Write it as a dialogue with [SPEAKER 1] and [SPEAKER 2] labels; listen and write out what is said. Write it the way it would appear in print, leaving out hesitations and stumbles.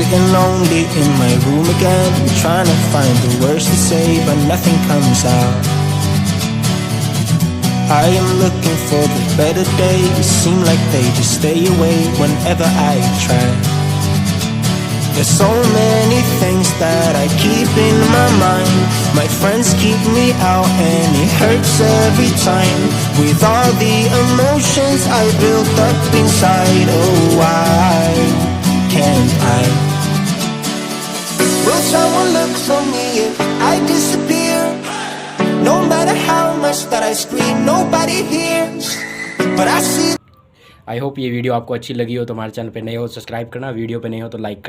[SPEAKER 1] Sitting lonely in my room again, trying to find the words to say, but nothing comes out. I am looking for the better days, seem like they just stay away whenever I try. There's so many things that I keep in my mind. My friends keep me out and it hurts every time. With all the emotions I built up inside, oh why can't I? Will someone look for me if I disappear? No matter how much that I scream, nobody hears, but I see.
[SPEAKER 2] I hope ये video आपको अच्छी लगी हो तो हमारे channel पे नए हो सब्सक्राइब करना, वीडियो पे नहीं हो तो लाइक करना।